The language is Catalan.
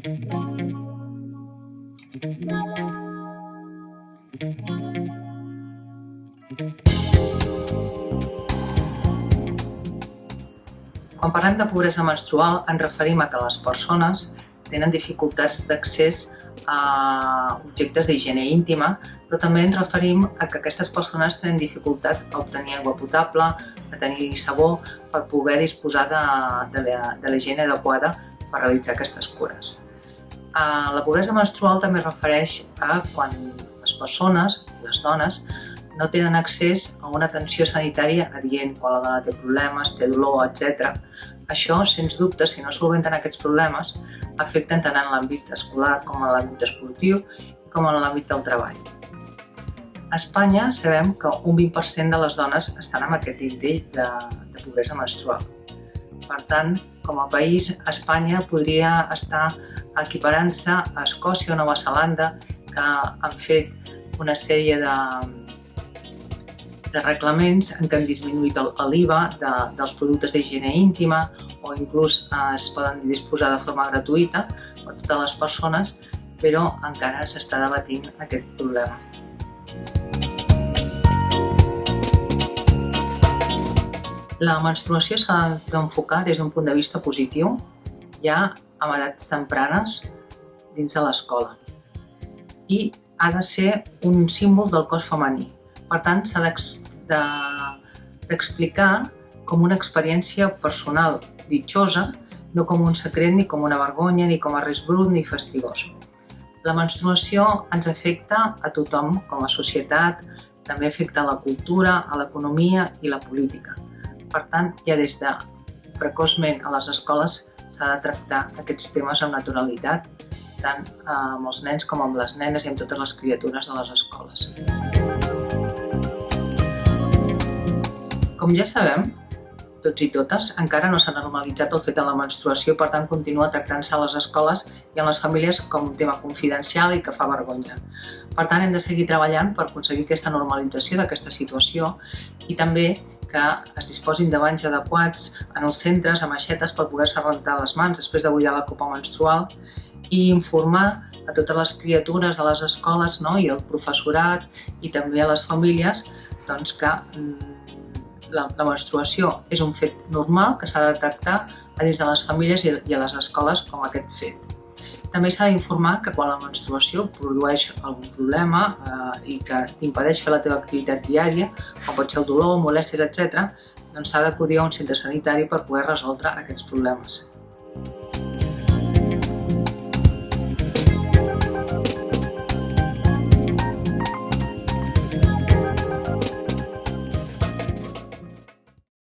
Quan parlem de pobresa menstrual ens referim a que les persones tenen dificultats d'accés a objectes d'higiene íntima, però també ens referim a que aquestes persones tenen dificultat a obtenir aigua potable, a tenir sabó, per poder disposar de la higiene adequada per realitzar aquestes cures. La pobresa menstrual també es refereix a quan les persones, les dones, no tenen accés a una atenció sanitària adient, quan la dona té problemes, té dolor, etc. Això, sens dubte, si no solventen aquests problemes, afecten tant en l'àmbit escolar com en l'àmbit esportiu com en l'àmbit del treball. A Espanya sabem que un 20% de les dones estan en aquest nivell de pobresa menstrual. Per tant, com a país, Espanya podria estar equiparant-se a Escòcia o Nova Zelanda, que han fet una sèrie de reglaments en què han disminuït l'IVA dels productes d'higiene íntima o inclús es poden disposar de forma gratuïta per a totes les persones, però encara s'està debatint aquest problema. La menstruació s'ha d'enfocar des d'un punt de vista positiu, ja amb edats tempranes dins de l'escola, i ha de ser un símbol del cos femení. Per tant, s'ha d'explicar com una experiència personal ditxosa, no com un secret, ni com una vergonya, ni com a res brut, ni fastigós. La menstruació ens afecta a tothom com a societat, també afecta a la cultura, a l'economia i la política. Per tant, ja des de precoçment a les escoles s'ha de tractar aquests temes amb naturalitat, tant amb els nens com amb les nenes i amb totes les criatures de les escoles. Com ja sabem, tots i totes, encara no s'ha normalitzat el fet de la menstruació, per tant continua tractant-se a les escoles i en les famílies com un tema confidencial i que fa vergonya. Per tant, hem de seguir treballant per aconseguir aquesta normalització d'aquesta situació i també que es disposin de banys adequats en els centres, amb aixetes per poder-se rentar les mans després de buidar la copa menstrual i informar a totes les criatures de les escoles i el professorat i també a les famílies que la menstruació és un fet normal que s'ha de tractar a dins de les famílies i a les escoles com aquest fet. També s'ha d'informar que quan la menstruació produeix algun problema i que t'impedeix fer la teva activitat diària, com pot ser el dolor, molèsties, etc., doncs s'ha d'acudir a un centre sanitari per poder resoldre aquests problemes.